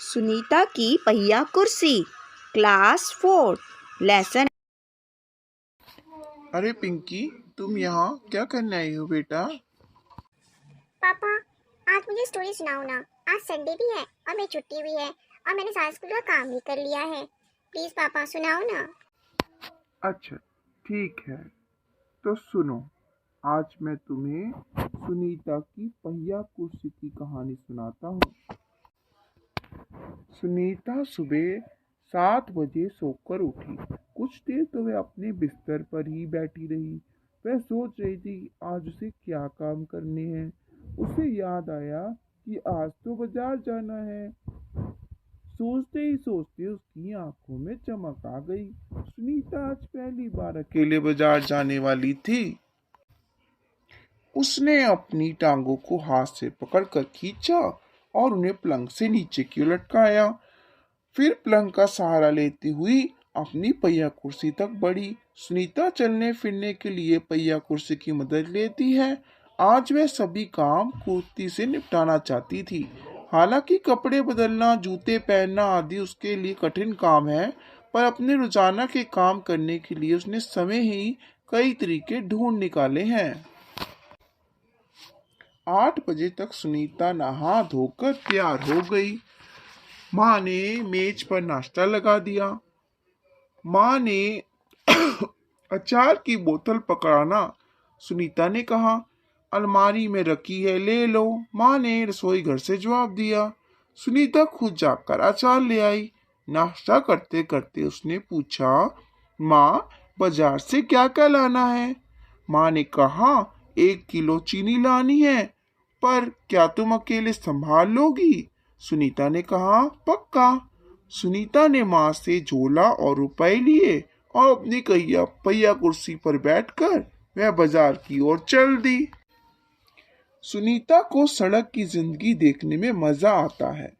सुनीता की पहिया कुर्सी। Class 4 lesson. अरे पिंकी, तुम यहाँ क्या करने आई हो बेटा? पापा, आज मुझे स्टोरी सुनाओ ना। आज संडे भी है और मेरी छुट्टी भी है और मैंने सारा स्कूल का काम भी कर लिया है। प्लीज पापा सुनाओ ना। अच्छा, ठीक है, तो सुनो। आज मैं तुम्हें सुनीता की पहिया कुर्सी की कहानी सुनाता हूँ। सुनीता सुबह 7 बजे सोकर उठी। कुछ देर तो वह अपने बिस्तर पर ही बैठी रही। वह सोच रही थी कि आज उसे क्या काम करने हैं। उसे याद आया कि आज तो बाजार जाना है। सोचते ही सोचते उसकी आंखों में चमक आ गई। सुनीता आज पहली बार अकेले बाजार जाने वाली थी। उसने अपनी टांगों को हाथ से पकड़कर खींचा और उन्हें पलंग से नीचे क्यों लटकाया। फिर पलंग का सहारा लेती हुई अपनी पहिया कुर्सी तक बढ़ी। सुनीता चलने फिरने के लिए पहिया कुर्सी की मदद लेती है। आज वह सभी काम फुर्ती से निपटाना चाहती थी। हालांकि कपड़े बदलना, जूते पहनना आदि उसके लिए कठिन काम है, पर अपने रोजाना के काम करने के लिए उसने समय ही कई तरीके ढूंढ निकाले हैं। 8 बजे तक सुनीता नहा धोकर तैयार हो गई। माँ ने मेज पर नाश्ता लगा दिया। माँ ने अचार की बोतल पकड़ाना सुनीता ने कहा। अलमारी में रखी है, ले लो, माँ ने रसोई घर से जवाब दिया। सुनीता खुद जाकर अचार ले आई। नाश्ता करते करते उसने पूछा, माँ, बाजार से क्या क्या लाना है? माँ ने कहा, 1 किलो चीनी लानी है, पर क्या तुम अकेले संभाल लोगी? सुनीता ने कहा, पक्का। सुनीता ने माँ से झोला और रुपए लिए और अपनी पहिया कुर्सी पर बैठकर वह बाजार की ओर चल दी। सुनीता को सड़क की जिंदगी देखने में मजा आता है।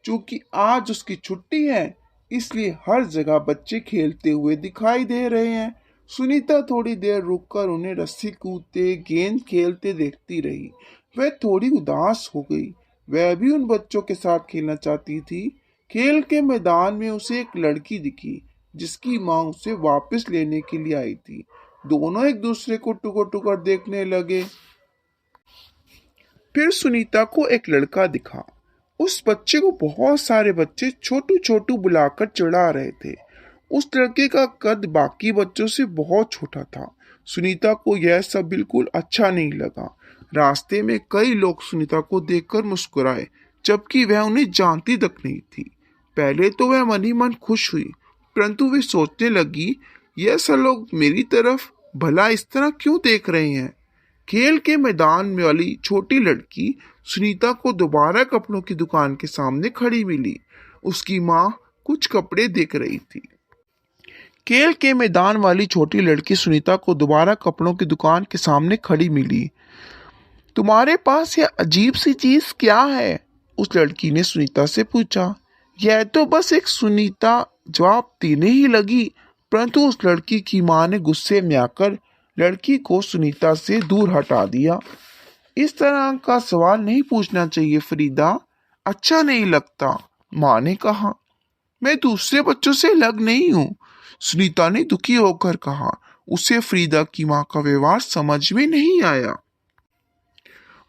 चूंकि आज उसकी छुट्टी है, इसलिए हर जगह बच्चे खेलते हुए दिखाई दे रहे हैं। सुनीता थोड़ी देर रुककर उन्हें रस्सी कूदते, गेंद खेलते देखती रही। वह थोड़ी उदास हो गई। वह भी उन बच्चों के साथ खेलना चाहती थी। खेल के मैदान में उसे एक लड़की दिखी, जिसकी माँ उसे वापस लेने के लिए आई थी। दोनों एक दूसरे को टुकर टुकर देखने लगे। फिर सुनीता को एक लड़का दिखा। उस बच्चे को बहुत सारे बच्चे छोटू छोटू बुलाकर चिढ़ा रहे थे। उस लड़के का कद बाकी बच्चों से बहुत छोटा था। सुनीता को यह सब बिल्कुल अच्छा नहीं लगा। रास्ते में कई लोग सुनीता को देखकर मुस्कुराए, जबकि वह उन्हें जानती तक नहीं थी। पहले तो वह मन ही मन खुश हुई, परंतु वे सोचने लगी, यह सब लोग मेरी तरफ भला इस तरह क्यों देख रहे हैं। खेल के मैदान में वाली छोटी लड़की सुनीता को दोबारा कपड़ों की दुकान के सामने खड़ी मिली। उसकी माँ कुछ कपड़े देख रही थी। खेल के मैदान वाली छोटी लड़की सुनीता को दोबारा कपड़ों की दुकान के सामने खड़ी मिली। तुम्हारे पास यह अजीब सी चीज क्या है? उस लड़की ने सुनीता से पूछा। यह तो बस एक, सुनीता जवाब देने ही लगी, परंतु उस लड़की की माँ ने गुस्से में आकर लड़की को सुनीता से दूर हटा दिया। इस तरह का सवाल नहीं पूछना चाहिए फरीदा, अच्छा नहीं लगता, माँ ने कहा। मैं दूसरे बच्चों से अलग नहीं हूँ, सुनीता ने दुखी होकर कहा। उसे फरीदा की माँ का व्यवहार समझ में नहीं आया।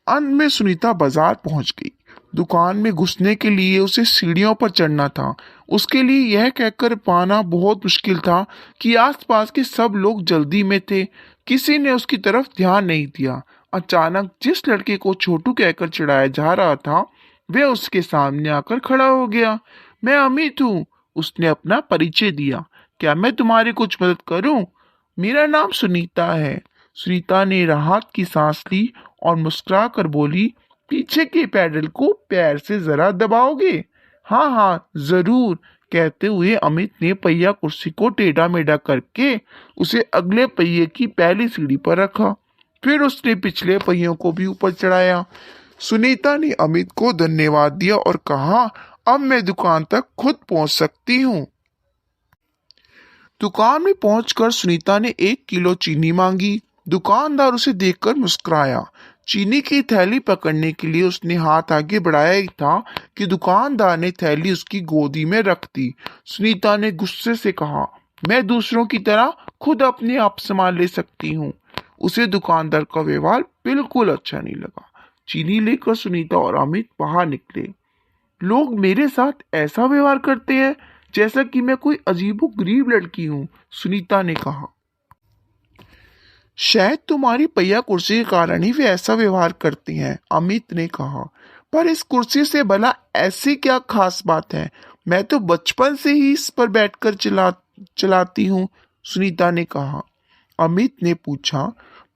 अंत में सुनीता बाजार पहुंच गई। दुकान में घुसने के लिए उसे सीढ़ियों पर चढ़ना था। उसके लिए यह कहकर पाना बहुत मुश्किल था कि आसपास के सब लोग जल्दी में थे। किसी ने उसकी तरफ ध्यान नहीं दिया। अचानक जिस लड़के को छोटू कहकर चिढ़ाया जा रहा था, वह उसके सामने आकर खड़ा हो गया। मैं अमित हूँ, उसने अपना परिचय दिया। क्या मैं तुम्हारी कुछ मदद करूं? मेरा नाम सुनीता है। सुनीता ने राहत की सांस ली और मुस्कुरा कर बोली, पीछे के पैडल को पैर से जरा दबाओगे? हाँ हाँ जरूर, कहते हुए अमित ने पहिया कुर्सी को टेढ़ा मेढ़ा करके उसे अगले पहिए की पहली सीढ़ी पर रखा। फिर उसने पिछले पहियों को भी ऊपर चढ़ाया। सुनीता ने अमित को धन्यवाद दिया और कहा, अब मैं दुकान तक खुद पहुंच सकती हूँ। दुकान में पहुंचकर सुनीता ने 1 किलो चीनी मांगी। दुकानदार उसे देखकर मुस्कुराया। चीनी की थैली पकड़ने के लिए उसने हाथ आगे बढ़ाया ही था कि दुकानदार ने थैली उसकी गोदी में रख दी। सुनीता ने गुस्से से कहा, मैं दूसरों की तरह खुद अपने आप संभाल ले सकती हूँ। उसे दुकानदार का व्यवहार बिल्कुल अच्छा नहीं लगा। चीनी लेकर सुनीता और अमित बाहर निकले। लोग मेरे साथ ऐसा व्यवहार करते हैं जैसा कि मैं कोई अजीबोगरीब लड़की हूँ, सुनीता ने कहा। शायद तुम्हारी पहिया कुर्सी के कारण ही वे ऐसा व्यवहार करते हैं, अमित ने कहा। पर इस कुर्सी से भला ऐसी क्या खास बात है? मैं तो बचपन से ही इस पर बैठकर चलाती हूँ, सुनीता ने कहा। अमित ने पूछा,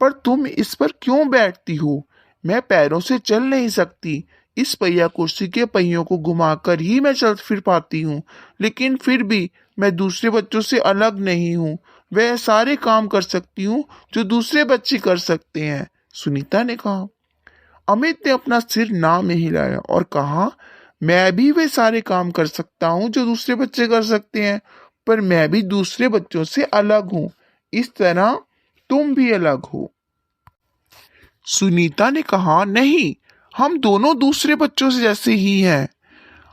पर तुम इस पर क्यों बैठती हो? मैं पैरों से चल नहीं सकती। इस पहिया कुर्सी के पहियों को घुमाकर ही मैं चल फिर पाती हूँ, लेकिन फिर भी मैं दूसरे बच्चों से अलग नहीं हूँ। वह सारे काम कर सकती हूँ जो दूसरे बच्चे कर सकते हैं, सुनीता ने कहा। अमित ने अपना सिर ना में हिलाया और कहा, मैं भी वे सारे काम कर सकता हूँ जो दूसरे बच्चे कर सकते हैं, पर मैं भी दूसरे बच्चों से अलग हूँ, इस तरह तुम भी अलग हो। सुनीता ने कहा, नहीं, हम दोनों दूसरे बच्चों से जैसे ही हैं।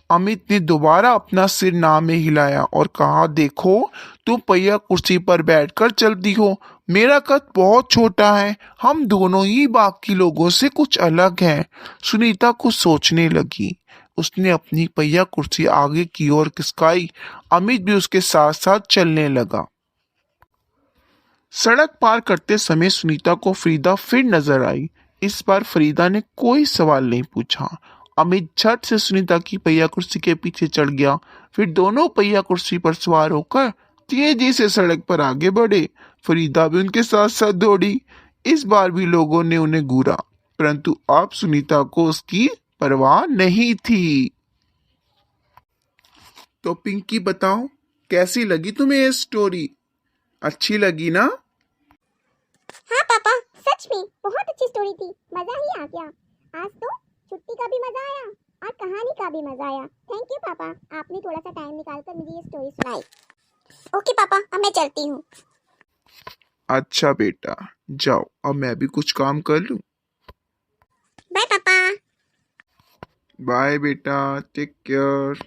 अमित ने दोबारा अपना सिर ना में हिलाया और कहा, देखो, तुम पहिया कुर्सी पर बैठकर चलती हो, मेरा कद बहुत छोटा है, हम दोनों ही बाकी लोगों से कुछ अलग हैं। सुनीता कुछ सोचने लगी। उसने अपनी पहिया कुर्सी आगे की ओर खिसकाई। अमित भी उसके साथ साथ चलने लगा। सड़क पार करते समय सुनीता को फरीदा फिर नजर आई। इस बार फरीदा ने कोई सवाल नहीं पूछा। अमित झट से सुनीता की पहिया कुर्सी के पीछे चढ़ गया। फिर दोनों पहिया कुर्सी पर सवार होकर तेजी से सड़क पर आगे बढ़े। फरीदा भी उनके साथ साथ दौड़ी। इस बार भी लोगों ने उन्हें घूरा, परंतु अब सुनीता को उसकी परवाह नहीं थी। तो पिंकी, बताओ, कैसी लगी तुम्हें ये स्टोरी? अच्छी लगी ना? हाँ पापा, सच में बहुत अच्छी स्टोरी थी, मजा ही आ गया। आज तो छुट्टी का भी मजा आया और कहानी का भी मजा आया। थैंक यू पापा, आपने थोड़ा सा टाइम निकालकर मुझे ये स्टोरी सुनाई। ओके पापा, अब मैं चलती हूँ। अच्छा बेटा, जाओ, अब मैं भी कुछ काम कर लूं। बाय पापा। बाय बेटा, टेक केयर।